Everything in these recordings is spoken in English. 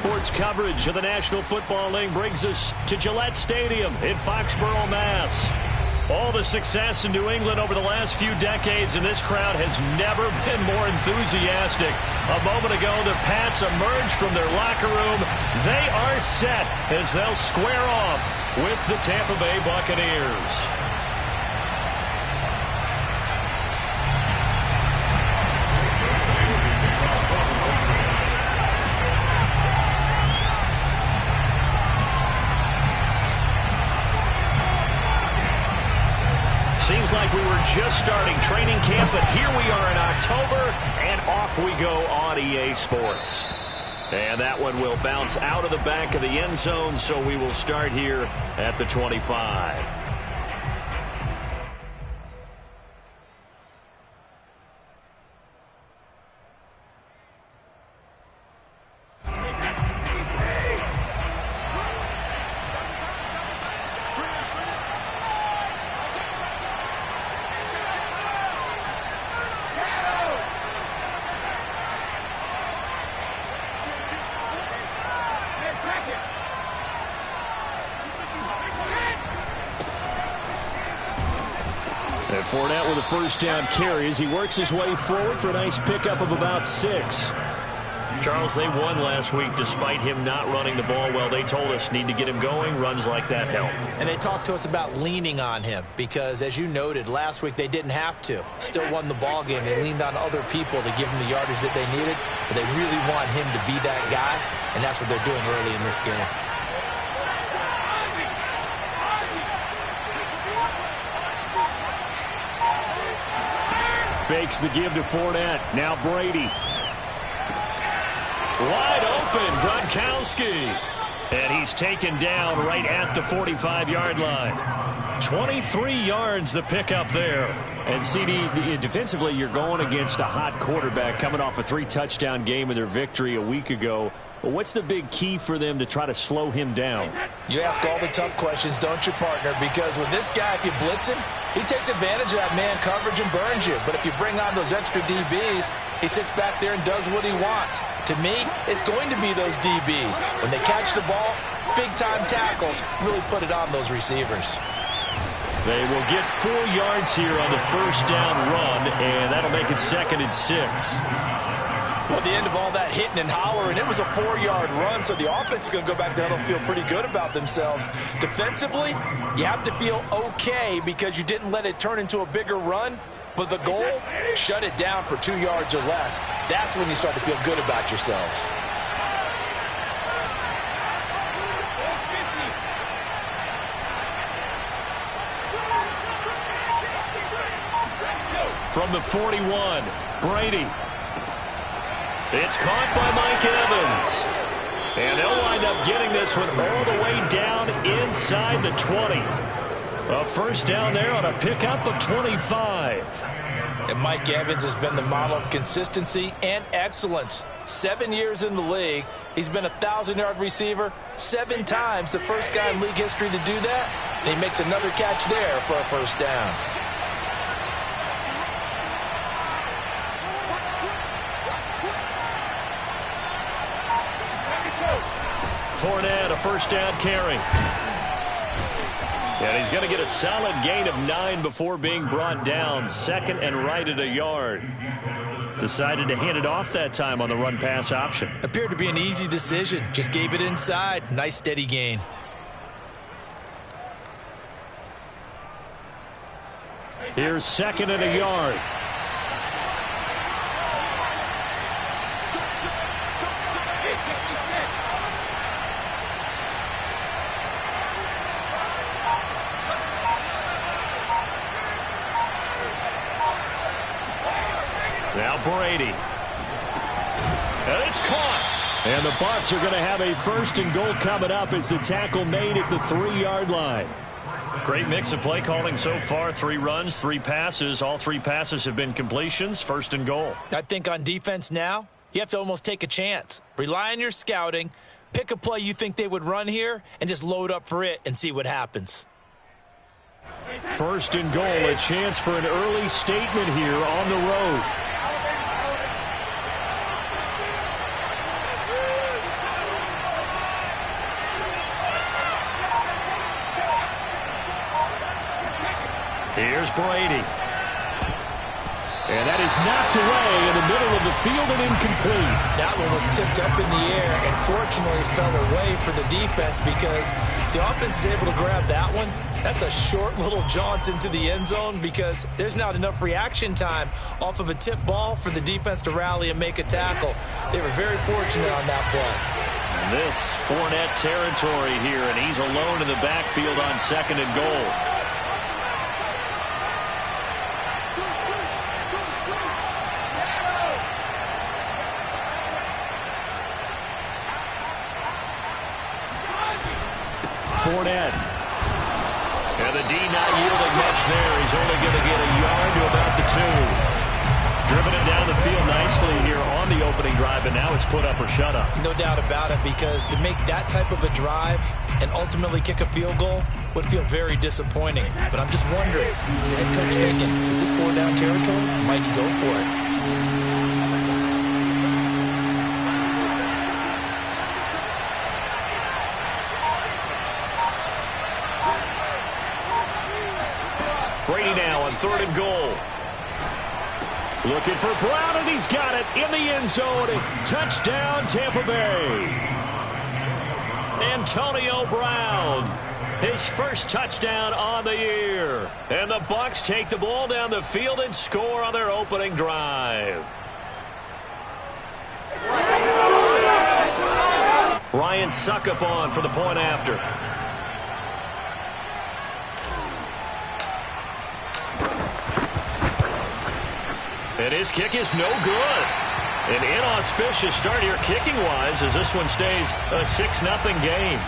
Sports coverage of the National Football League brings us to Gillette Stadium in Foxborough, Mass. All the success in New England over the last few decades, and this crowd has never been more enthusiastic. A moment ago, the Pats emerged from their locker room. They are set as they'll square off with the Tampa Bay Buccaneers. Seems like we were just starting training camp, but here we are in October, and off we go on EA Sports. And that one will bounce out of the back of the end zone, so we will start here at the 25. And Fournette with a first down carry as he works his way forward for a nice pickup of about 6. Charles, they won last week despite him not running the ball well. They told us need to get him going. Runs like that help. And they talked to us about leaning on him because, as you noted, last week they didn't have to. Still won the ball game. They leaned on other people to give him the yardage that they needed, but they really want him to be that guy, and that's what they're doing early in this game. Fakes the give to Fournette. Now Brady. Wide open, Gronkowski. And he's taken down right at the 45-yard line. 23 yards the pickup there. And CD, defensively, you're going against a hot quarterback coming off a 3-touchdown game in their victory a week ago. Well, what's the big key for them to try to slow him down? You ask all the tough questions, don't you, partner? Because with this guy, if you blitz him, he takes advantage of that man coverage and burns you. But if you bring on those extra DBs, he sits back there and does what he wants. To me, it's going to be those DBs. When they catch the ball, big-time tackles really put it on those receivers. They will get 4 yards here on the first down run, and that'll make it 2nd and 6. Well, at the end of all that hitting and hollering, it was a 4-yard run, so the offense is going to go back there and feel pretty good about themselves. Defensively, you have to feel okay because you didn't let it turn into a bigger run, but the goal, shut it down for 2 yards or less. That's when you start to feel good about yourselves. From the 41, Brady. It's caught by Mike Evans. And they'll wind up getting this one all the way down inside the 20. A first down there on a pickup of 25. And Mike Evans has been the model of consistency and excellence. 7 years in the league. He's been a 1,000-yard receiver 7 times, the first guy in league history to do that. And he makes another catch there for a first down. Fournette, a first down carry. And he's going to get a solid gain of 9 before being brought down. 2nd and right at a yard. Decided to hand it off that time on the run-pass option. Appeared to be an easy decision. Just gave it inside. Nice steady gain. Here's 2nd and a yard. Now Brady. And it's caught. And the Bucs are going to have a 1st and goal coming up as the tackle made at the 3-yard line. Great mix of play calling so far. 3 runs, 3 passes. All 3 passes have been completions. 1st and goal. I think on defense now, you have to almost take a chance. Rely on your scouting. Pick a play you think they would run here and just load up for it and see what happens. 1st and goal. A chance for an early statement here on the road. Here's Brady. And that is knocked away in the middle of the field and incomplete. That one was tipped up in the air and fortunately fell away for the defense, because if the offense is able to grab that one, that's a short little jaunt into the end zone, because there's not enough reaction time off of a tip ball for the defense to rally and make a tackle. They were very fortunate on that play. And this Fournette territory here, and he's alone in the backfield on 2nd and goal. Fournette. And the D not yielding much there. He's only going to get a yard to about the 2. Driven it down the field nicely here on the opening drive, and now it's put up or shut up. No doubt about it, because to make that type of a drive and ultimately kick a field goal would feel very disappointing. But I'm just wondering, is the head coach thinking, is this 4-down territory? Might he go for it? Brady now on 3rd and goal. Looking for Brown, and he's got it in the end zone. Touchdown, Tampa Bay. Antonio Brown, his first touchdown on the year. And the Bucs take the ball down the field and score on their opening drive. Ryan Suckup on for the point after. And his kick is no good. An inauspicious start here kicking-wise, as this one stays a 6-0 game.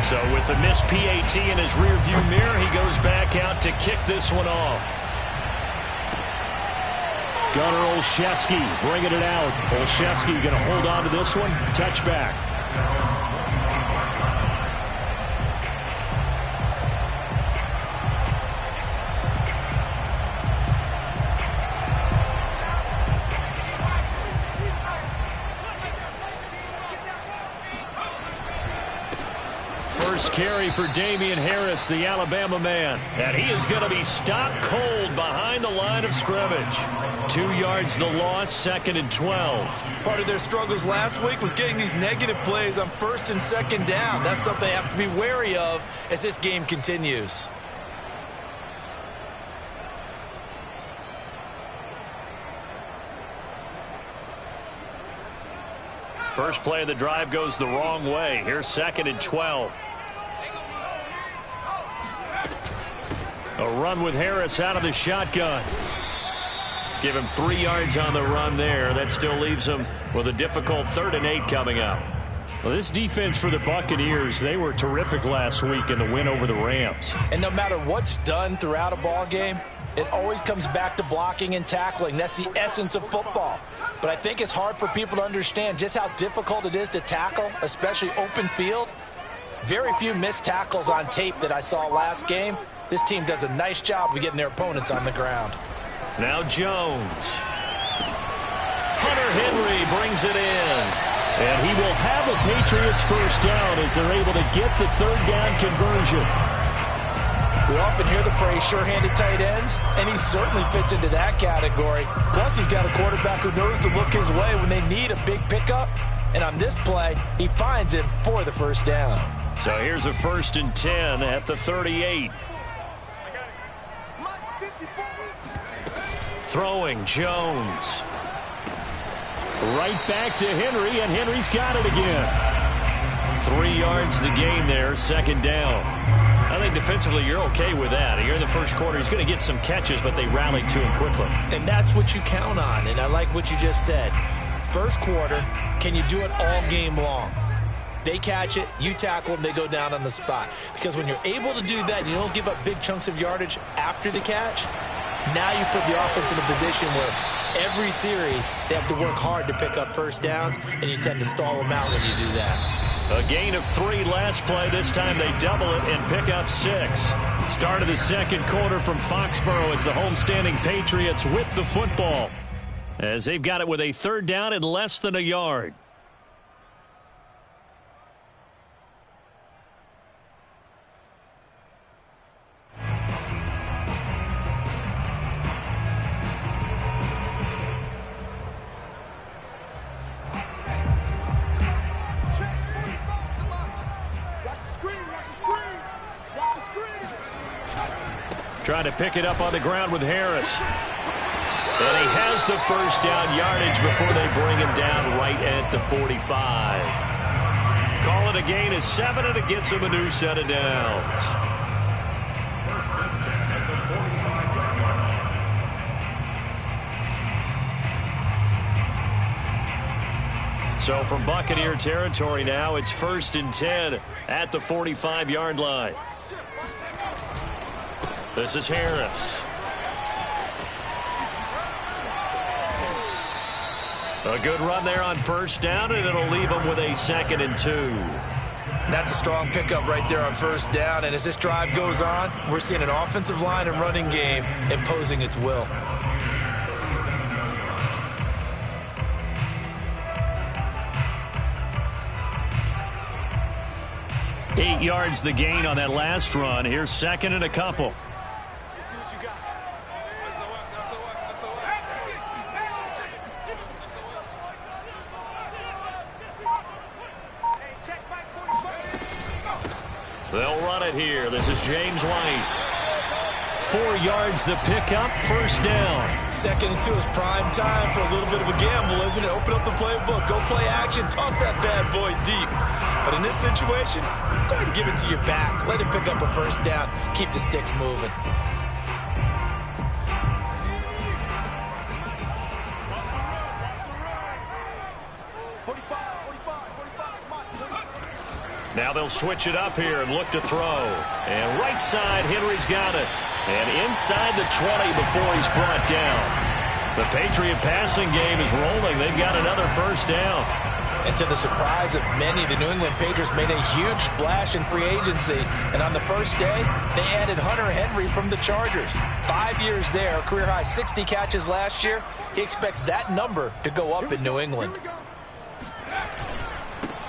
So with the missed PAT in his rearview mirror, he goes back out to kick this one off. Gunnar Olszewski bringing it out. Olszewski going to hold on to this one. Touchback. First carry for Damian Harris, the Alabama man. And he is going to be stopped cold behind the line of scrimmage. 2 yards the loss, 2nd and 12. Part of their struggles last week was getting these negative plays on 1st and 2nd down. That's something they have to be wary of as this game continues. First play of the drive goes the wrong way. Here's 2nd and 12. A run with Harris out of the shotgun. Give him 3 yards on the run there. That still leaves him with a difficult 3rd and 8 coming up. Well, this defense for the Buccaneers, they were terrific last week in the win over the Rams. And no matter what's done throughout a ball game, it always comes back to blocking and tackling. That's the essence of football. But I think it's hard for people to understand just how difficult it is to tackle, especially open field. Very few missed tackles on tape that I saw last game. This team does a nice job of getting their opponents on the ground. Now Jones. Hunter Henry brings it in. And he will have a Patriots first down as they're able to get the 3rd down conversion. We often hear the phrase sure-handed tight ends, and he certainly fits into that category. Plus, he's got a quarterback who knows to look his way when they need a big pickup. And on this play, he finds it for the first down. So here's a 1st and 10 at the 38. Throwing Jones. Right back to Henry, and Henry's got it again. 3 yards the gain there, 2nd down. I think defensively you're okay with that. Here in the first quarter, he's going to get some catches, but they rallied to him quickly. And that's what you count on, and I like what you just said. First quarter, can you do it all game long? They catch it, you tackle them, they go down on the spot. Because when you're able to do that, you don't give up big chunks of yardage after the catch. Now you put the offense in a position where every series they have to work hard to pick up first downs, and you tend to stall them out when you do that. A gain of 3 last play. This time they double it and pick up 6. Start of the second quarter from Foxborough. It's the homestanding Patriots with the football, as they've got it with a 3rd down and less than a yard. Trying to pick it up on the ground with Harris. And he has the first down yardage before they bring him down right at the 45. Call it a gain of 7, and it gets him a new set of downs. So from Buccaneer territory now, it's 1st and 10 at the 45-yard line. This is Harris. A good run there on 1st down, and it'll leave him with a 2nd and 2. That's a strong pickup right there on 1st down, and as this drive goes on, we're seeing an offensive line and running game imposing its will. Eight yards the gain on that last run. Here's 2nd and a couple. They'll run it here. This is James White. 4 yards the pickup, 1st down. 2nd and 2 is prime time for a little bit of a gamble, isn't it? Open up the playbook, go play action, toss that bad boy deep. But in this situation, go ahead and give it to your back. Let him pick up a 1st down. Keep the sticks moving. Now they'll switch it up here and look to throw. And right side, Henry's got it. And inside the 20 before he's brought down. The Patriot passing game is rolling. They've got another 1st down. And to the surprise of many, the New England Patriots made a huge splash in free agency. And on the first day, they added Hunter Henry from the Chargers. 5 years there, career-high 60 catches last year. He expects that number to go up in New England.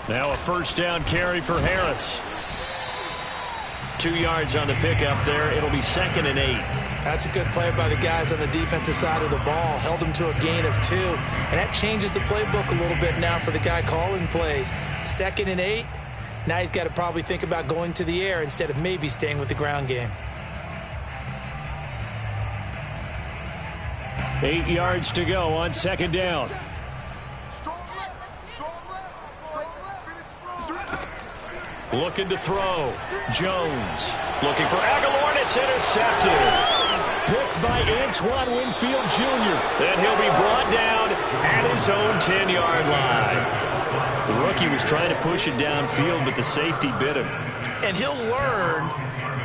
Now a 1st down carry for Harris. 2 yards on the pickup there. It'll be 2nd and 8. That's a good play by the guys on the defensive side of the ball. Held him to a gain of 2. And that changes the playbook a little bit now for the guy calling plays. 2nd and 8. Now he's got to probably think about going to the air instead of maybe staying with the ground game. 8 yards to go on 2nd down. Looking to throw. Jones looking for Aguilar, and it's intercepted. Picked by Antoine Winfield Jr. And he'll be brought down at his own 10-yard line. The rookie was trying to push it downfield, but the safety bit him. And he'll learn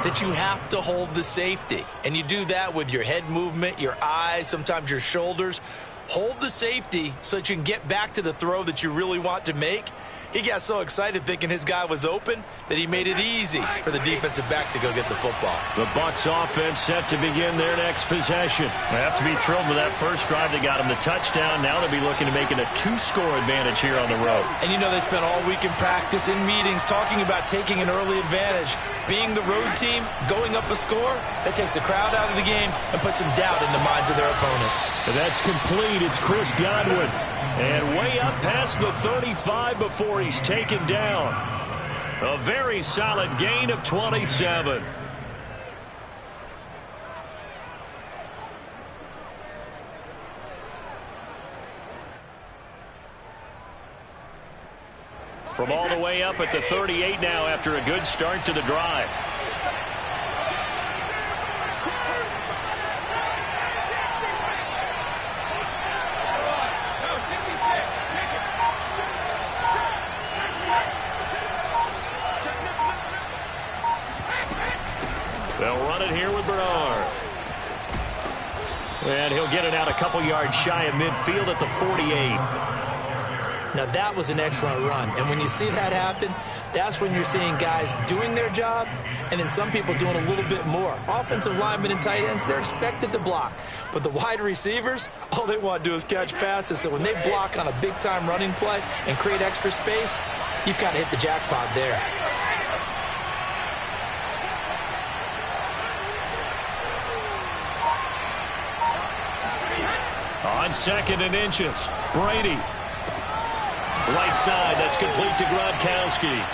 that you have to hold the safety. And you do that with your head movement, your eyes, sometimes your shoulders. Hold the safety so that you can get back to the throw that you really want to make. He got so excited thinking his guy was open that he made it easy for the defensive back to go get the football. The Bucs offense set to begin their next possession. They have to be thrilled with that first drive. They got him the touchdown. Now they'll be looking to make it a 2-score advantage here on the road. And you know they spent all week in practice, in meetings, talking about taking an early advantage. Being the road team, going up a score, that takes the crowd out of the game and puts some doubt in the minds of their opponents. And that's complete. It's Chris Godwin. And way up past the 35 before he's taken down. A very solid gain of 27. From all the way up at the 38 now after a good start to the drive. They'll run it here with Bernard. And he'll get it out a couple yards shy of midfield at the 48. Now, that was an excellent run. And when you see that happen, that's when you're seeing guys doing their job and then some people doing a little bit more. Offensive linemen and tight ends, they're expected to block. But the wide receivers, all they want to do is catch passes. So when they block on a big-time running play and create extra space, you've got to hit the jackpot there. On 2nd and inches, Brady. Right side, that's complete to Gronkowski.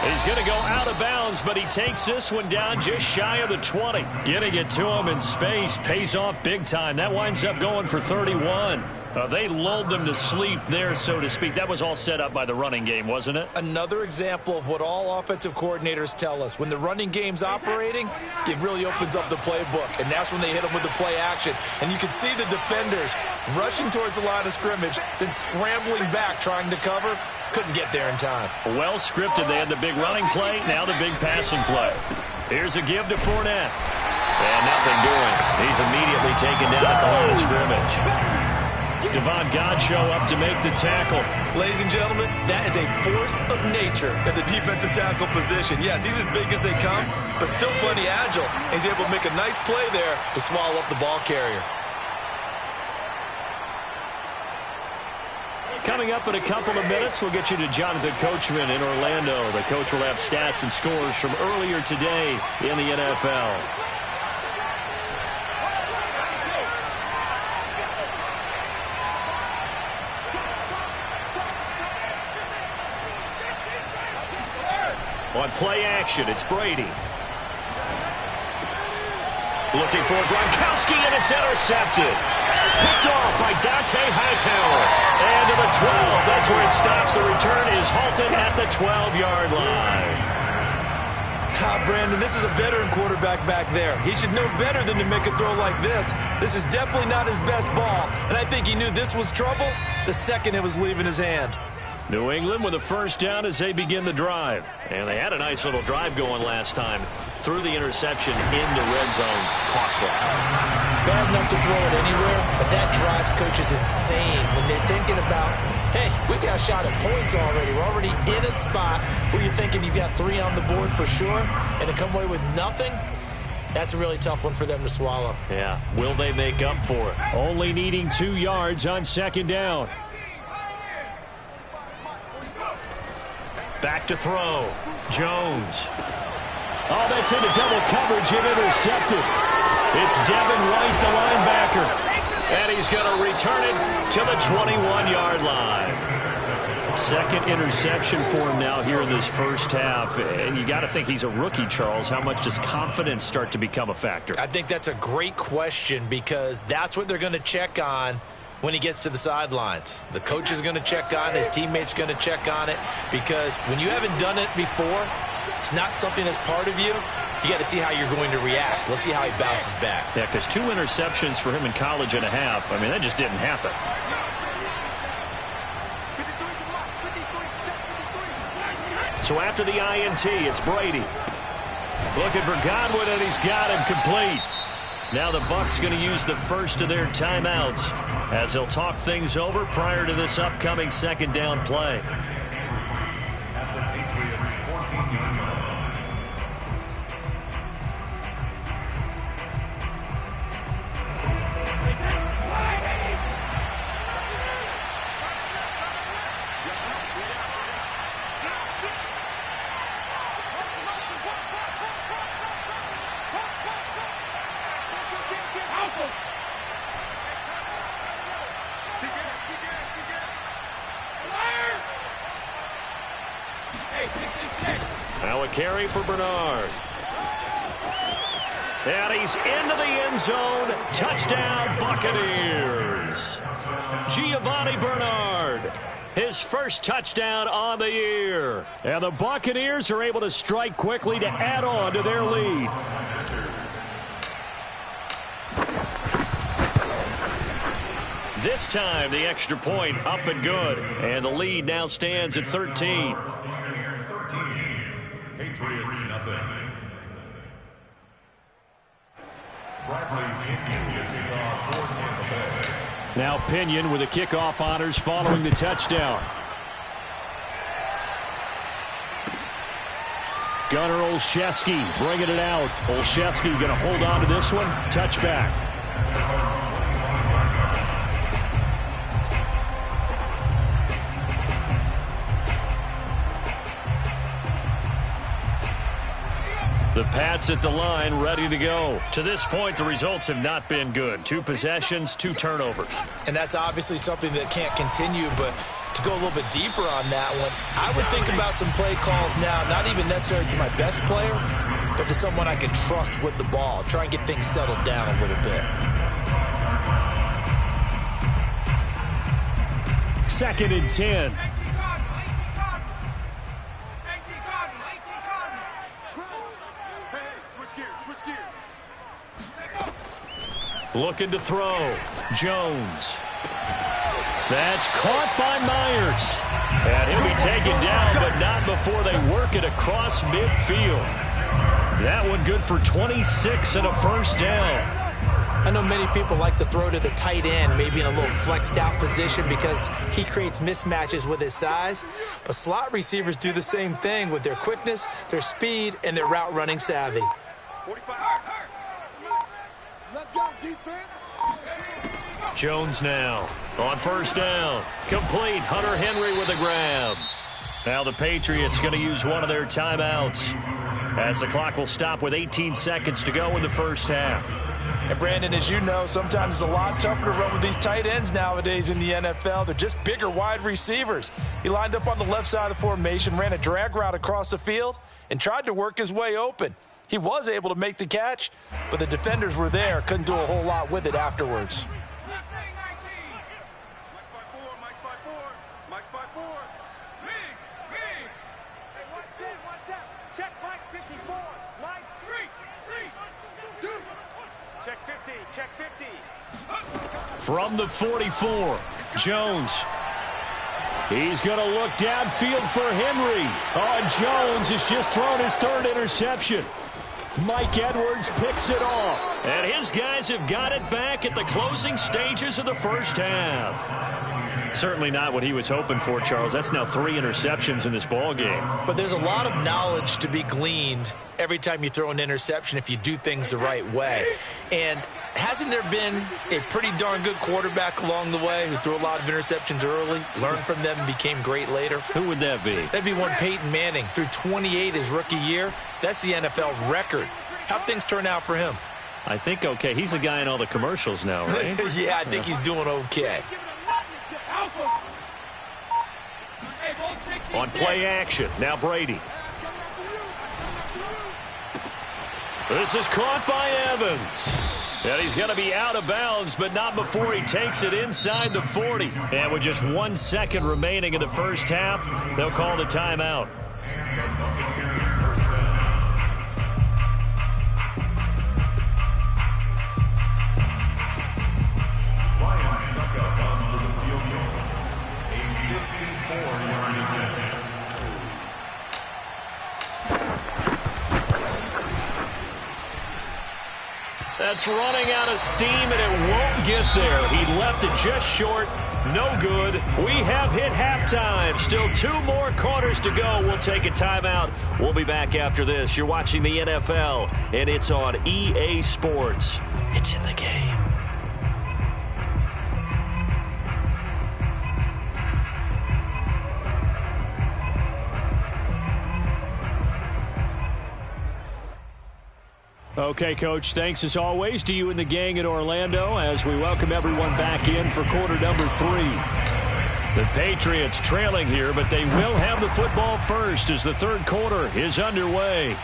He's going to go out of bounds, but he takes this one down just shy of the 20. Getting it to him in space pays off big time. That winds up going for 31. They lulled them to sleep there, so to speak. That was all set up by the running game, wasn't it? Another example of what all offensive coordinators tell us. When the running game's operating, it really opens up the playbook, and that's when they hit them with the play action. And you can see the defenders rushing towards the line of scrimmage, then scrambling back trying to cover. Couldn't get there in time. Well scripted. They had the big running play, now the big passing play. Here's a give to Fournette. And nothing doing. He's immediately taken down at the line of scrimmage. Devon Godchaux up to make the tackle. Ladies and gentlemen, that is a force of nature in the defensive tackle position. Yes, he's as big as they come, but still plenty agile. He's able to make a nice play there to swallow up the ball carrier. Coming up in a couple of minutes, we'll get you to Jonathan Coachman in Orlando. The coach will have stats and scores from earlier today in the NFL. On play action, it's Brady. Looking for Gronkowski, and it's intercepted. Picked off by Dante Hightower. And to the 12. That's where it stops. The return is halted at the 12-yard line. Brandon, this is a veteran quarterback back there. He should know better than to make a throw like this. This is definitely not his best ball, and I think he knew this was trouble the second it was leaving his hand. New England with a first down as they begin the drive. And they had a nice little drive going last time. Threw the interception in the red zone. Costly. Bad enough to throw it anywhere, but that drives coaches insane when they're thinking about, hey, we got a shot at points already. We're already in a spot where you're thinking you've got 3 on the board for sure, and to come away with nothing, that's a really tough one for them to swallow. Yeah, will they make up for it? Only needing 2 yards on 2nd down. Back to throw. Jones. Oh, that's into double coverage and intercepted. It's Devin White, the linebacker. And he's going to return it to the 21-yard line. 2nd interception for him now here in this first half. And you got to think he's a rookie, Charles. How much does confidence start to become a factor? I think that's a great question because that's what they're going to check on when he gets to the sidelines. The coach is going to check on it. His teammates going to check on it because when you haven't done it before, it's not something that's part of you. You got to see how you're going to react. Let's see how he bounces back. Yeah, because 2 interceptions for him in college and a half. I mean, that just didn't happen. So after the INT, it's Brady. Looking for Godwin, and he's got him complete. Now the Bucs going to use the first of their timeouts as they'll talk things over prior to this upcoming 2nd down play. Now a carry for Bernard. And he's into the end zone. Touchdown, Buccaneers. Giovanni Bernard, his first touchdown on the year. And the Buccaneers are able to strike quickly to add on to their lead. This time, the extra point up and good. And the lead now stands at 13. Patriots, nothing. Bradley Indian kickoff for Tampa Bay. Now Pinion with the kickoff honors following the touchdown. Gunnar Olszewski bringing it out. Olszewski going to hold on to this one. Touchback. The Pats at the line, ready to go. To this point, the results have not been good. 2 possessions, 2 turnovers. And that's obviously something that can't continue, but to go a little bit deeper on that one, I would think about some play calls now, not even necessarily to my best player, but to someone I can trust with the ball. Try and get things settled down a little bit. 2nd and 10. Looking to throw. Jones. That's caught by Myers. And he'll be taken down, but not before they work it across midfield. That one good for 26 and a first down. I know many people like to throw to the tight end, maybe in a little flexed out position because he creates mismatches with his size. But slot receivers do the same thing with their quickness, their speed, and their route running savvy. 45. Let's go, defense. Jones now on first down. Complete. Hunter Henry with a grab. Now the Patriots going to use one of their timeouts as the clock will stop with 18 seconds to go in the first half. And Brandon, as you know, sometimes it's a lot tougher to run with these tight ends nowadays in the NFL. They're just bigger wide receivers. He lined up on the left side of the formation, ran a drag route across the field, and tried to work his way open. He was able to make the catch, but the defenders were there, couldn't do a whole lot with it afterwards. From the 44, Jones. He's going to look downfield for Henry. Oh, Jones has just thrown his 3rd interception. Mike Edwards picks it off. And his guys have got it back at the closing stages of the first half. Certainly not what he was hoping for, Charles. That's now 3 interceptions in this ball game. But there's a lot of knowledge to be gleaned every time you throw an interception if you do things the right way. And hasn't there been a pretty darn good quarterback along the way who threw a lot of interceptions early, learned from them, and became great later? Who would that be? That'd be one Peyton Manning. Threw 28 his rookie year. That's the NFL record. How'd things turn out for him? I think okay. He's the guy in all the commercials now, right? Yeah, I think he's doing okay. On play action, now Brady. This is caught by Evans. And he's going to be out of bounds, but not before he takes it inside the 40. And with just 1 second remaining in the first half, they'll call the timeout. That's running out of steam, and it won't get there. He left it just short. No good. We have hit halftime. Still 2 more quarters to go. We'll take a timeout. We'll be back after this. You're watching the NFL, and it's on EA Sports. It's in the game. Okay, Coach, thanks as always to you and the gang in Orlando as we welcome everyone back in for quarter number 3. The Patriots trailing here, but they will have the football first as the 3rd quarter is underway.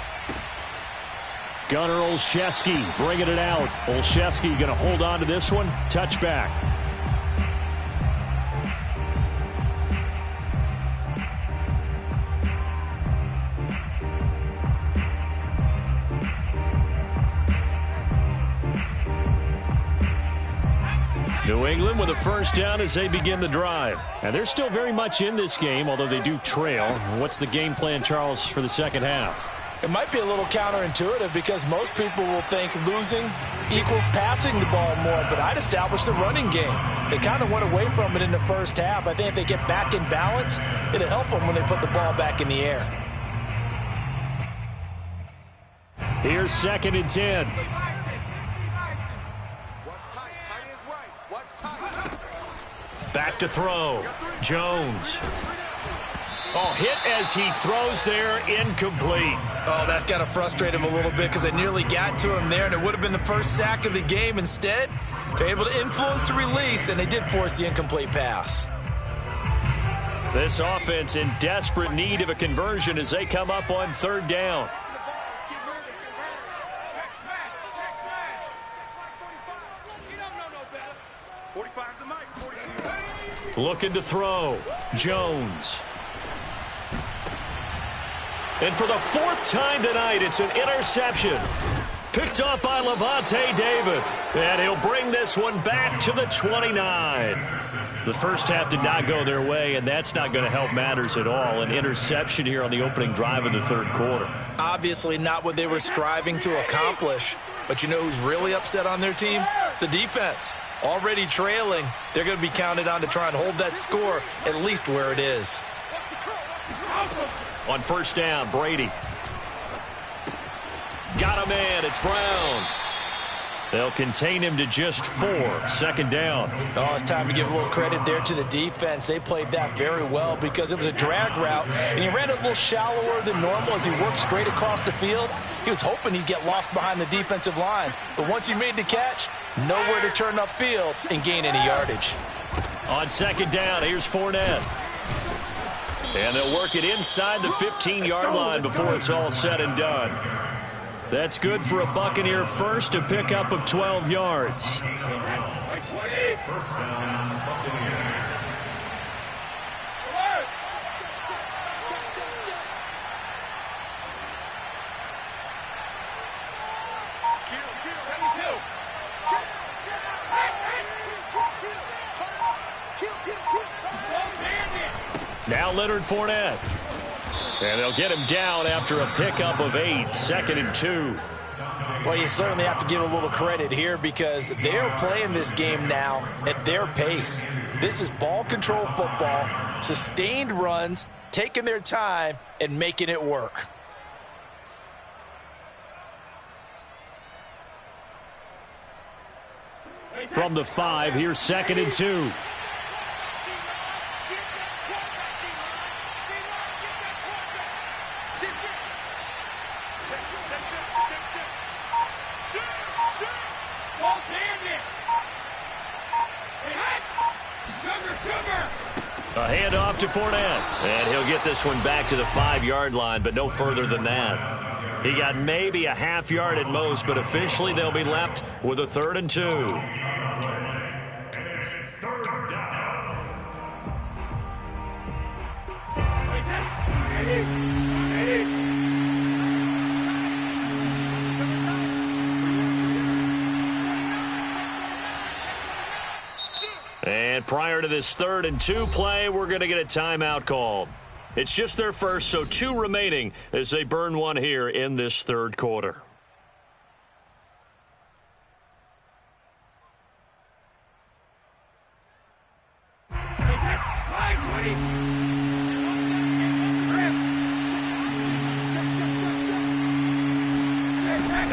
Gunnar Olszewski bringing it out. Olszewski going to hold on to this one. Touchback. New England with a first down as they begin the drive. And they're still very much in this game, although they do trail. What's the game plan, Charles, for the second half? It might be a little counterintuitive because most people will think losing equals passing the ball more, but I'd establish the running game. They kind of went away from it in the first half. I think if they get back in balance, it'll help them when they put the ball back in the air. Here's 2nd and 10. Back to throw. Jones. Oh, hit as he throws there, incomplete. Oh, that's got to frustrate him a little bit because they nearly got to him there, and it would have been the first sack of the game. Instead, they're able to influence the release, and they did force the incomplete pass. This offense in desperate need of a conversion as they come up on 3rd down. Looking to throw. Jones. And for the 4th time tonight, it's an interception. Picked off by Levante David. And he'll bring this one back to the 29. The first half did not go their way, and that's not going to help matters at all. An interception here on the opening drive of the 3rd quarter. Obviously not what they were striving to accomplish. But you know who's really upset on their team? The defense. Already trailing, they're going to be counted on to try and hold that score at least where it is. On 1st down, Brady. Got a man. It's Brown. They'll contain him to just 4. 2nd down. Oh, it's time to give a little credit there to the defense. They played that very well because it was a drag route, and he ran it a little shallower than normal as he worked straight across the field. He was hoping he'd get lost behind the defensive line, but once he made the catch, nowhere to turn upfield and gain any yardage. On 2nd down, here's Fournette. And they'll work it inside the 15-yard line before it's all said and done. That's good for a Buccaneer first, a pickup of 12 yards. First down, Buccaneers. Now Leonard Fournette. And they'll get him down after a pickup of 8. 2nd and 2. Well, you certainly have to give a little credit here because they're playing this game now at their pace. This is ball control football, sustained runs, taking their time and making it work. From the 5, here's 2nd and 2. A handoff to Fournette. And he'll get this one back to the 5-yard line, but no further than that. He got maybe a half yard at most, but officially they'll be left with a 3rd and 2. It's 3rd down. And prior to this 3rd and 2 play, we're going to get a timeout called. It's just their first, so 2 remaining as they burn one here in this 3rd quarter.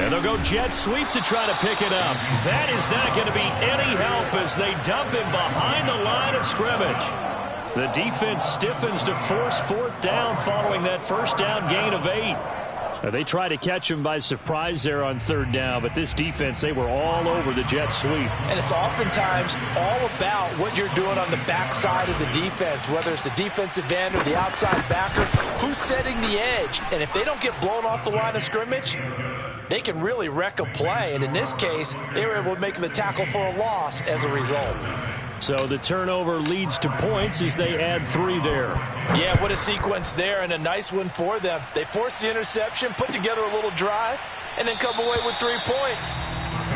And they'll go jet sweep to try to pick it up. That is not going to be any help as they dump him behind the line of scrimmage. The defense stiffens to force 4th down following that 1st down gain of 8. They tried to catch him by surprise there on 3rd down, but this defense, they were all over the jet sweep. And it's oftentimes all about what you're doing on the backside of the defense, whether it's the defensive end or the outside backer, who's setting the edge. And if they don't get blown off the line of scrimmage, they can really wreck a play. And in this case, they were able to make the tackle for a loss as a result. So the turnover leads to points as they add 3 there. Yeah, what a sequence there, and a nice one for them. They forced the interception, put together a little drive, and then come away with 3 points.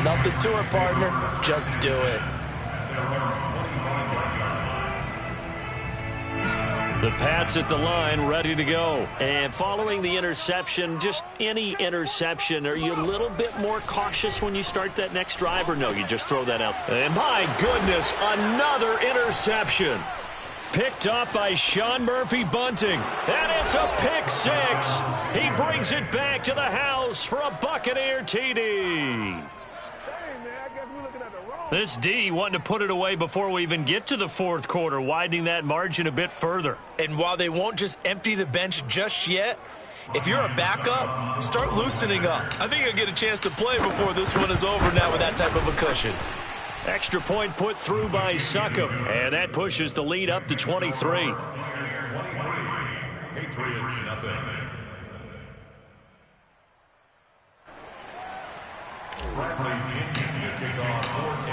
Nothing to it, partner. Just do it. The Pats at the line, ready to go. And following the interception, just any interception, are you a little bit more cautious when you start that next drive, or no, you just throw that out? And my goodness, another interception. Picked up by Sean Murphy-Bunting. And it's a pick six. He brings it back to the house for a Buccaneer TD. This D wanting to put it away before we even get to the fourth quarter, widening that margin a bit further. And while they won't just empty the bench just yet, if you're a backup, start loosening up. I think you'll get a chance to play before this one is over now with that type of a cushion. Extra point put through by Succop, and that pushes the lead up to 23. Patriots, nothing.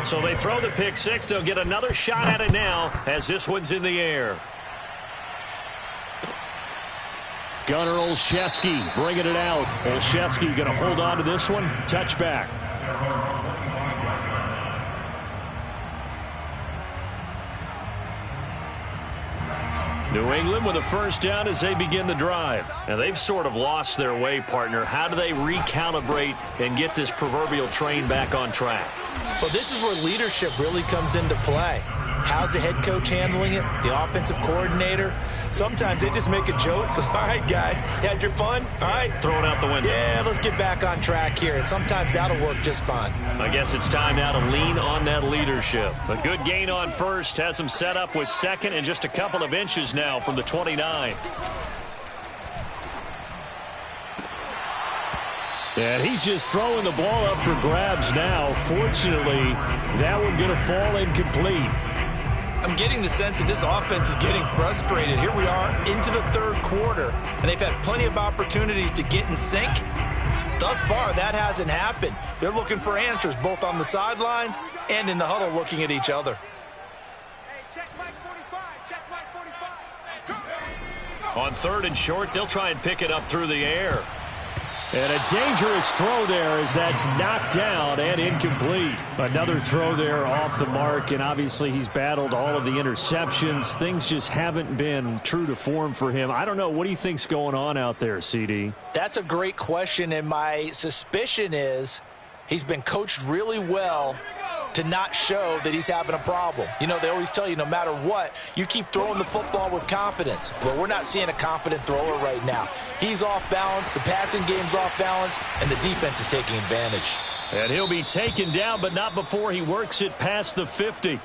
So they throw the pick six. They'll get another shot at it now as this one's in the air. Gunnar Olszewski bringing it out. Olszewski going to hold on to this one. Touchback. New England with a first down as they begin the drive. Now, they've sort of lost their way, partner. How do they recalibrate and get this proverbial train back on track? Well, this is where leadership really comes into play. How's the head coach handling it? The offensive coordinator? Sometimes they just make a joke. All right, guys, you had your fun? All right. Throw it out the window. Yeah, let's get back on track here. And sometimes that'll work just fine. I guess it's time now to lean on that leadership. A good gain on first has them set up with second and just a couple of inches now from the 29. And he's just throwing the ball up for grabs now. Fortunately, that one going to fall incomplete. I'm getting the sense that this offense is getting frustrated. Here we are into the third quarter, and they've had plenty of opportunities to get in sync. Thus far, that hasn't happened. They're looking for answers both on the sidelines and in the huddle looking at each other. On third and short, they'll try and pick it up through the air. And a dangerous throw there as that's knocked down and incomplete. Another throw there off the mark, and obviously he's battled all of the interceptions. Things just haven't been true to form for him. I don't know. What do you think's going on out there, CD? That's a great question, and my suspicion is he's been coached really well to not show that he's having a problem. You know, they always tell you no matter what, you keep throwing the football with confidence. Well, we're not seeing a confident thrower right now. He's off balance, the passing game's off balance, and the defense is taking advantage. And he'll be taken down, but not before he works it past the 50.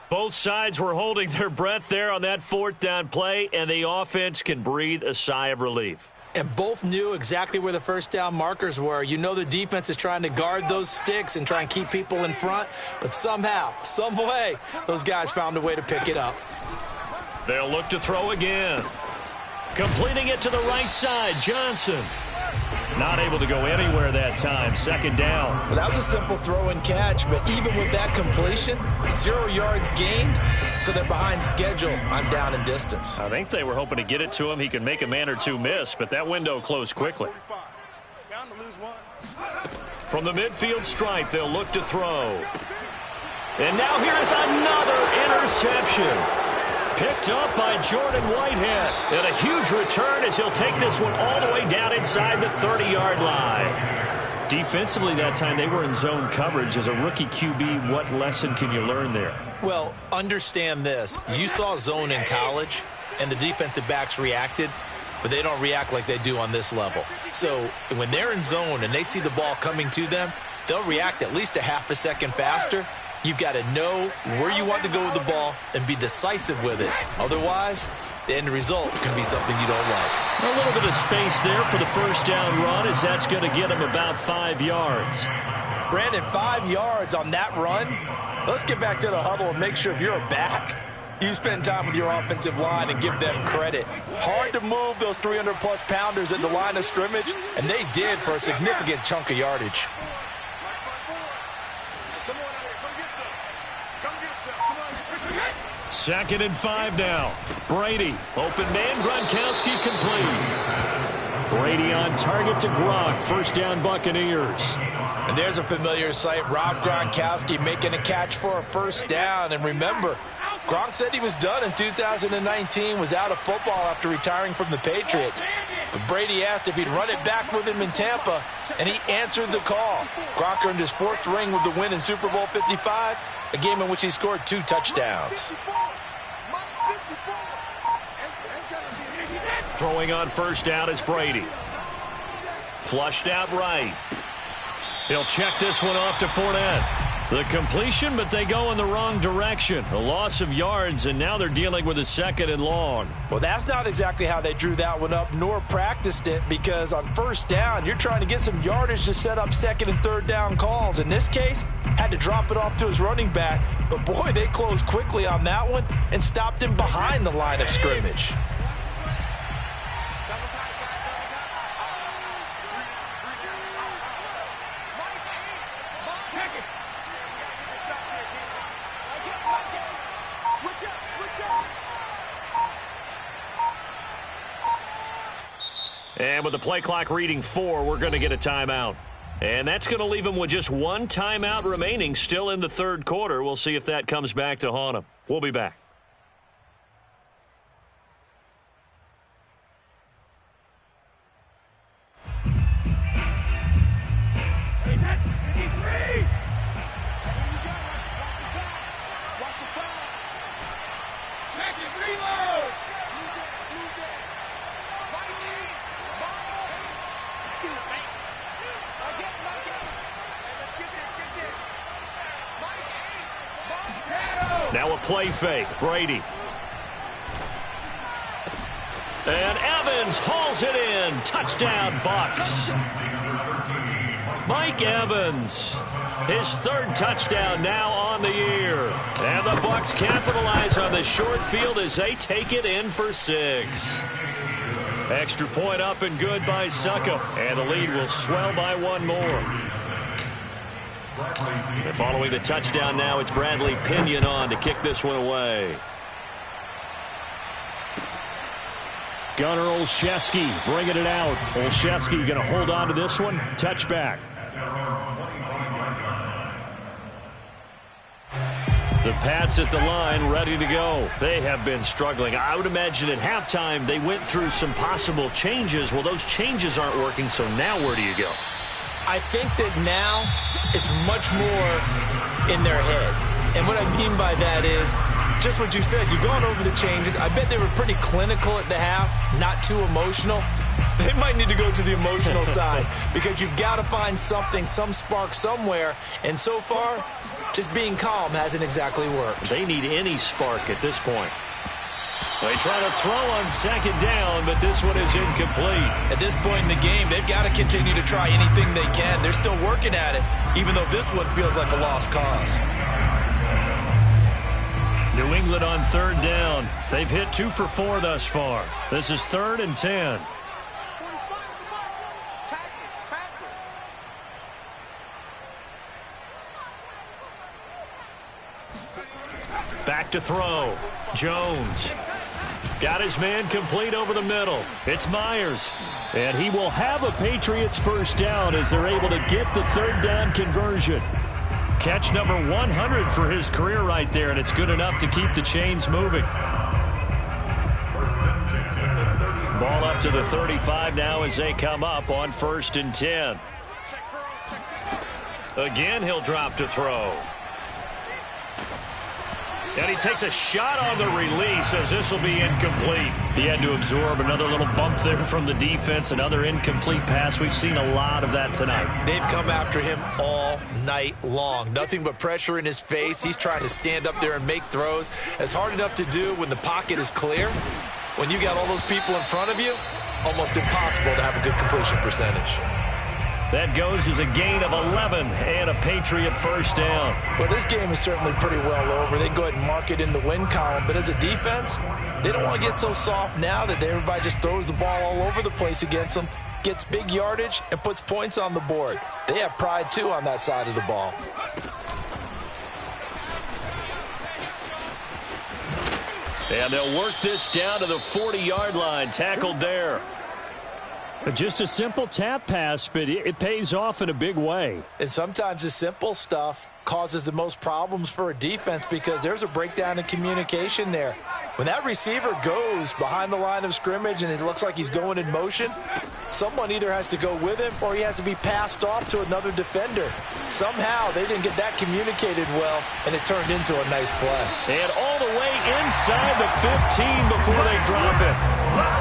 Both sides were holding their breath there on that fourth down play, and the offense can breathe a sigh of relief. And both knew exactly where the first down markers were. You know the defense is trying to guard those sticks and try and keep people in front. But somehow, some way, those guys found a way to pick it up. They'll look to throw again. Completing it to the right side, Johnson. Not able to go anywhere that time. Second down. Well, that was a simple throw and catch, but even with that completion, 0 yards gained, so they're behind schedule on down and distance. I think they were hoping to get it to him. He could make a man or two miss, but that window closed quickly. From the midfield stripe, they'll look to throw. And now here's another interception. Picked up by Jordan Whitehead. And a huge return as he'll take this one all the way down inside the 30-yard line. Defensively that time, they were in zone coverage. As a rookie QB, what lesson can you learn there? Well, understand this. You saw zone in college, and the defensive backs reacted, but they don't react like they do on this level. So when they're in zone and they see the ball coming to them, they'll react at least a half a second faster. You've got to know where you want to go with the ball and be decisive with it. Otherwise, the end result can be something you don't like. A little bit of space there for the first down run, as that's going to get him about 5 yards. Brandon, 5 yards on that run. Let's get back to the huddle and make sure if you're a back, you spend time with your offensive line and give them credit. Hard to move those 300-plus pounders at the line of scrimmage, and they did for a significant chunk of yardage. Second and 5 now. Brady, open man, Gronkowski complete. Brady on target to Gronk. First down, Buccaneers. And there's a familiar sight. Rob Gronkowski making a catch for a first down. And remember, Gronk said he was done in 2019, was out of football after retiring from the Patriots. But Brady asked if he'd run it back with him in Tampa, and he answered the call. Gronk earned his 4th ring with the win in Super Bowl 55, a game in which he scored 2 touchdowns. Throwing on first down is Brady. Flushed out right. He'll check this one off to Fournette. The completion, but they go in the wrong direction. A loss of yards, and now they're dealing with a 2nd and long. Well, that's not exactly how they drew that one up, nor practiced it, because on first down, you're trying to get some yardage to set up 2nd and 3rd down calls. In this case, had to drop it off to his running back. But, boy, they closed quickly on that one and stopped him behind the line of scrimmage. And with the play clock reading 4, we're going to get a timeout. And that's going to leave them with just 1 timeout remaining still in the 3rd quarter. We'll see if that comes back to haunt them. We'll be back. Now a play fake. Brady. And Evans hauls it in. Touchdown, Bucs. Mike Evans. His 3rd touchdown now on the year. And the Bucs capitalize on the short field as they take it in for 6. Extra point up and good by Suckup. And the lead will swell by 1 more. And following the touchdown now, it's Bradley Pinion on to kick this one away. Gunnar Olszewski bringing it out. Olszewski going to hold on to this one. Touchback. The Pats at the line ready to go. They have been struggling. I would imagine at halftime they went through some possible changes. Well, those changes aren't working, so now where do you go? I think that now it's much more in their head. And what I mean by that is just what you said. You've gone over the changes. I bet they were pretty clinical at the half, not too emotional. They might need to go to the emotional side because you've got to find something, some spark somewhere. And so far, just being calm hasn't exactly worked. They need any spark at this point. They try to throw on 2nd down, but this one is incomplete. At this point in the game, they've got to continue to try anything they can. They're still working at it, even though this one feels like a lost cause. New England on 3rd down. They've hit 2 for 4 thus far. This is 3rd and 10. Back to throw. Jones. Got his man complete over the middle. It's Myers. And he will have a Patriots 1st down as they're able to get the 3rd down conversion. Catch number 100 for his career right there, and it's good enough to keep the chains moving. Ball up to the 35 now as they come up on 1st and 10. Again, he'll drop to throw. And he takes a shot on the release as this will be incomplete. He had to absorb another little bump there from the defense, another incomplete pass. We've seen a lot of that tonight. They've come after him all night long. Nothing but pressure in his face. He's trying to stand up there and make throws. It's hard enough to do when the pocket is clear. When you got all those people in front of you, almost impossible to have a good completion percentage. That goes as a gain of 11 and a Patriot 1st down. Well, this game is certainly pretty well over. They can go ahead and mark it in the win column. But as a defense, they don't want to get so soft now that everybody just throws the ball all over the place against them, gets big yardage, and puts points on the board. They have pride, too, on that side of the ball. And they'll work this down to the 40-yard line. Tackled there. Just a simple tap pass, but it pays off in a big way. And sometimes the simple stuff causes the most problems for a defense because there's a breakdown in communication there. When that receiver goes behind the line of scrimmage and it looks like he's going in motion, someone either has to go with him or he has to be passed off to another defender. Somehow they didn't get that communicated well, and it turned into a nice play. And all the way inside the 15 before they drop it.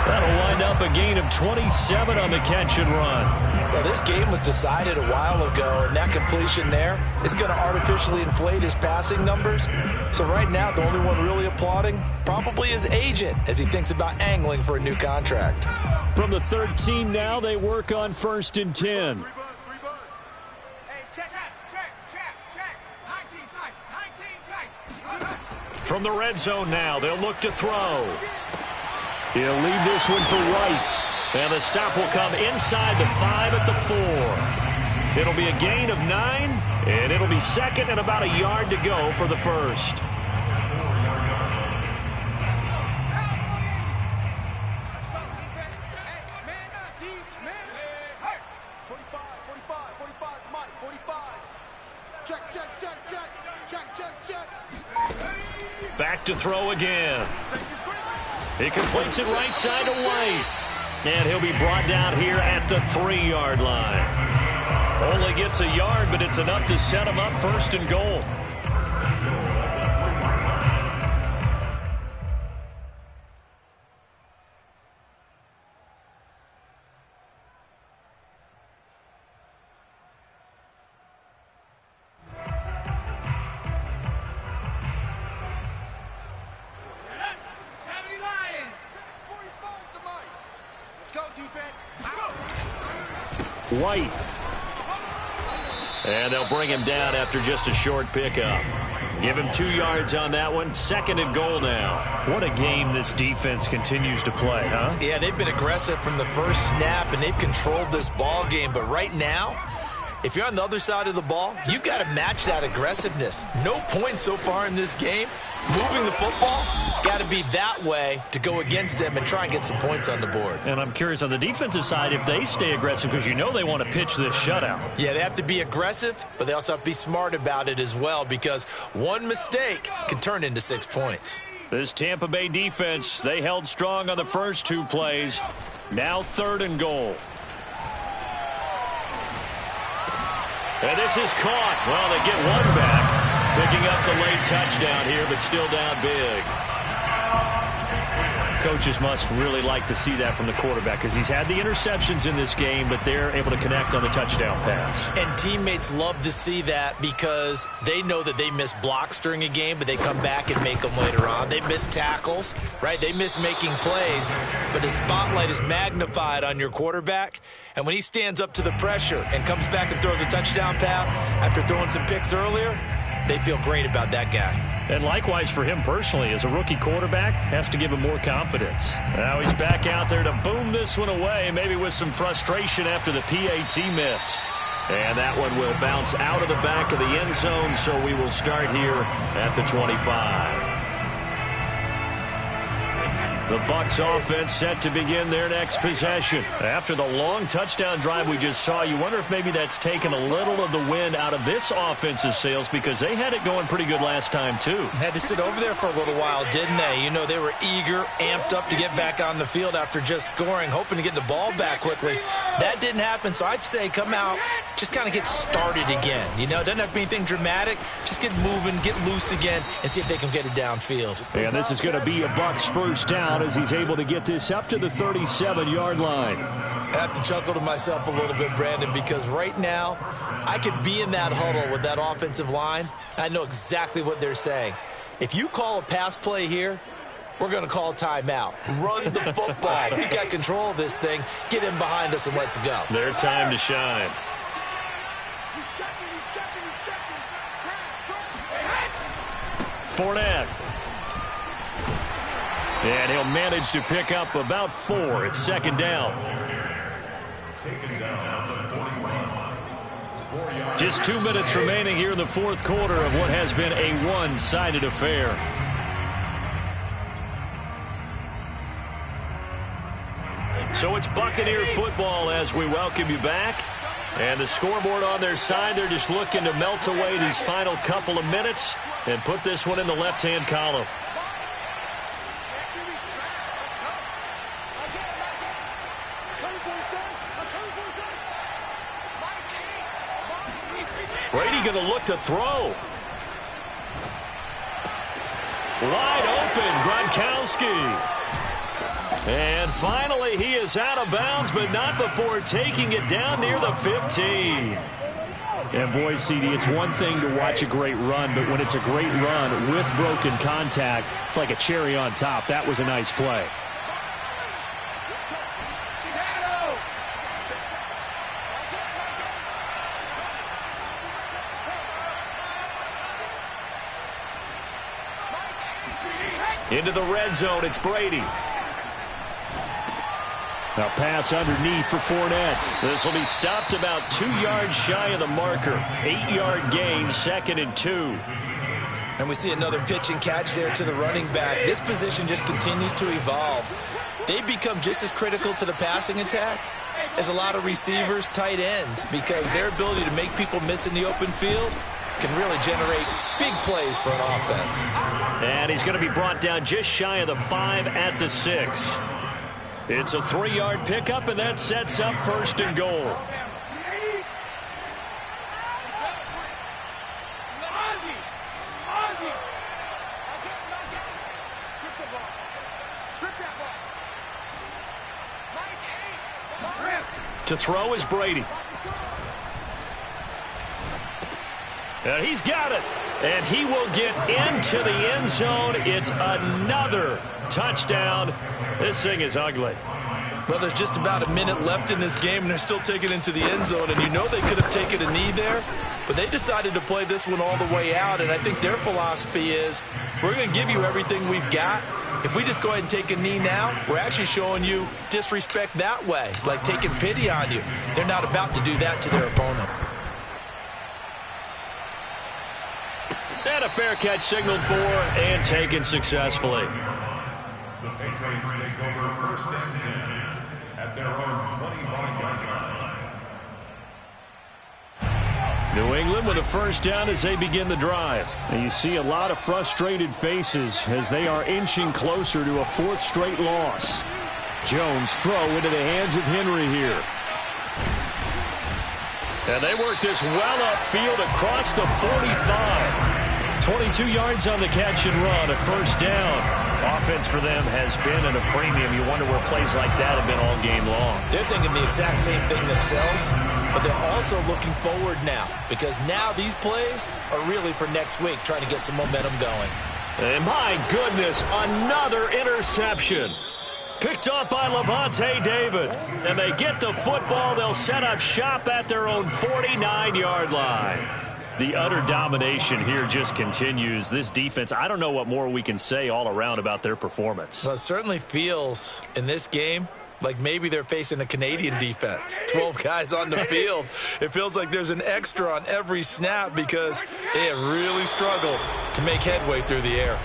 That'll wind up a gain of 27 on the catch and run. Well, this game was decided a while ago, and that completion there is going to artificially inflate his passing numbers. So right now, the only one really applauding probably his agent as he thinks about angling for a new contract. From the 13 now, they work on 1st and 10. From the red zone now, they'll look to throw. He'll leave this one for White. And the stop will come inside the 5 at the 4. It'll be a gain of 9, and it'll be second and about a yard to go for the first. Back to throw again. He completes it right side to White. And he'll be brought down here at the 3-yard line. Only gets a yard, but it's enough to set him up 1st and goal. White. And they'll bring him down after just a short pickup. Give him 2 yards on that one. 2nd and goal now. What a game this defense continues to play, huh? Yeah, they've been aggressive from the first snap, and they've controlled this ball game. But right now, if you're on the other side of the ball, you've got to match that aggressiveness. No points so far in this game. Moving the football, got to be that way to go against them and try and get some points on the board. And I'm curious on the defensive side if they stay aggressive because you know they want to pitch this shutout. Yeah, they have to be aggressive, but they also have to be smart about it as well because one mistake can turn into 6 points. This Tampa Bay defense, they held strong on the first 2 plays. Now 3rd and goal. And this is caught. Well, they get one back. Picking up the late touchdown here, but still down big. Coaches must really like to see that from the quarterback because he's had the interceptions in this game, but they're able to connect on the touchdown pass. And teammates love to see that because they know that they miss blocks during a game, but they come back and make them later on. They miss tackles, right? They miss making plays, but the spotlight is magnified on your quarterback. And when he stands up to the pressure and comes back and throws a touchdown pass after throwing some picks earlier, they feel great about that guy. And likewise for him personally, as a rookie quarterback, has to give him more confidence. Now he's back out there to boom this one away, maybe with some frustration after the PAT miss. And that one will bounce out of the back of the end zone, so we will start here at the 25. The Bucs offense set to begin their next possession. After the long touchdown drive we just saw, you wonder if maybe that's taken a little of the wind out of this offense's sails because they had it going pretty good last time too. Had to sit over there for a little while, didn't they? You know, they were eager, amped up to get back on the field after just scoring, hoping to get the ball back quickly. That didn't happen, so I'd say come out, just kind of get started again. You know, it doesn't have to be anything dramatic. Just get moving, get loose again, and see if they can get it downfield. And this is going to be a Bucs first down as he's able to get this up to the 37-yard line. I have to chuckle to myself a little bit, Brandon, because right now I could be in that huddle with that offensive line. I know exactly what they're saying. If you call a pass play here, we're going to call timeout. Run the football. We got control of this thing. Get in behind us and let's go. Their time to shine. Fournette. And he'll manage to pick up about 4. It's 2nd down. Just 2 minutes remaining here in the 4th quarter of what has been a one-sided affair. So it's Buccaneer football as we welcome you back. And the scoreboard on their side, they're just looking to melt away these final couple of minutes and put this one in the left-hand column. Brady going to look to throw. Wide open, Gronkowski. And finally, he is out of bounds, but not before taking it down near the 15. And boy, CD, it's one thing to watch a great run, but when it's a great run with broken contact, it's like a cherry on top. That was a nice play. Into the red zone, it's Brady. A pass underneath for Fournette. This will be stopped about 2 yards shy of the marker. 8-yard gain, 2nd and 2. And we see another pitch and catch there to the running back. This position just continues to evolve. They become just as critical to the passing attack as a lot of receivers, tight ends, because their ability to make people miss in the open field can really generate big plays for an offense. And he's going to be brought down just shy of the 5 at the 6. It's a 3-yard pickup, and that sets up 1st and goal. To throw is Brady. And he's got it. And he will get into the end zone. It's another touchdown. This thing is ugly. Well, there's just about a minute left in this game, and they're still taking it into the end zone. And you know they could have taken a knee there, but they decided to play this one all the way out. And I think their philosophy is, we're going to give you everything we've got. If we just go ahead and take a knee now, we're actually showing you disrespect that way, like taking pity on you. They're not about to do that to their opponent. And a fair catch signaled for and taken successfully. The Patriots take over 1st and 10 at their own 25-yard line. New England with a 1st down as they begin the drive. And you see a lot of frustrated faces as they are inching closer to a 4th straight loss. Jones throw into the hands of Henry here. And they work this well upfield across the 45. 22 yards on the catch and run, a 1st down. Offense for them has been at a premium. You wonder where plays like that have been all game long. They're thinking the exact same thing themselves, but they're also looking forward now, because now these plays are really for next week, trying to get some momentum going. And my goodness, another interception. Picked off by Levante David. And they get the football. They'll set up shop at their own 49-yard line. The utter domination here just continues. This defense, I don't know what more we can say all around about their performance. Well, it certainly feels in this game like maybe they're facing a Canadian defense. 12 guys on the field. It feels like there's an extra on every snap because they have really struggled to make headway through the air.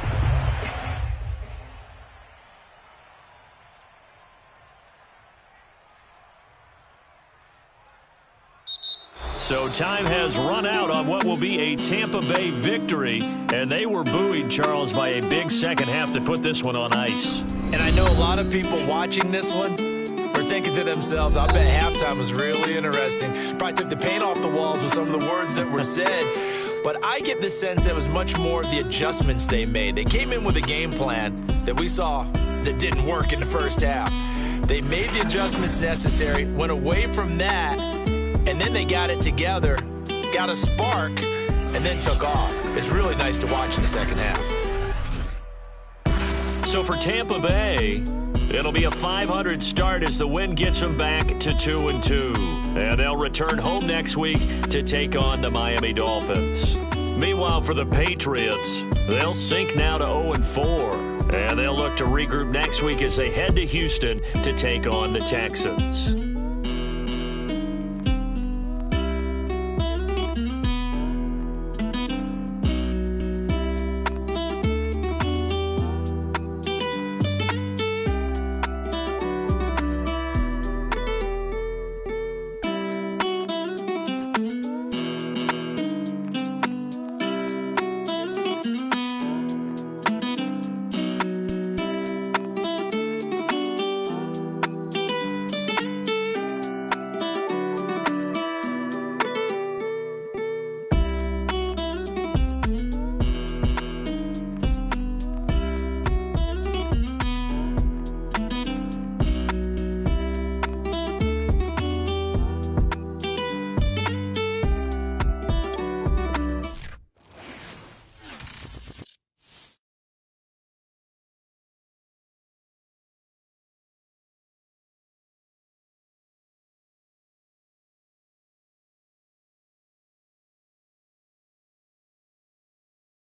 So time has run out on what will be a Tampa Bay victory. And they were buoyed, Charles, by a big second half to put this one on ice. And I know a lot of people watching this one are thinking to themselves, I bet halftime was really interesting. Probably took the paint off the walls with some of the words that were said. But I get the sense it was much more of the adjustments they made. They came in with a game plan that we saw that didn't work in the 1st half. They made the adjustments necessary, went away from that, and then they got it together, got a spark, and then took off. It's really nice to watch in the 2nd half. So for Tampa Bay, it'll be a .500 start as the win gets them back to 2-2. And they'll return home next week to take on the Miami Dolphins. Meanwhile, for the Patriots, they'll sink now to 0-4. And they'll look to regroup next week as they head to Houston to take on the Texans.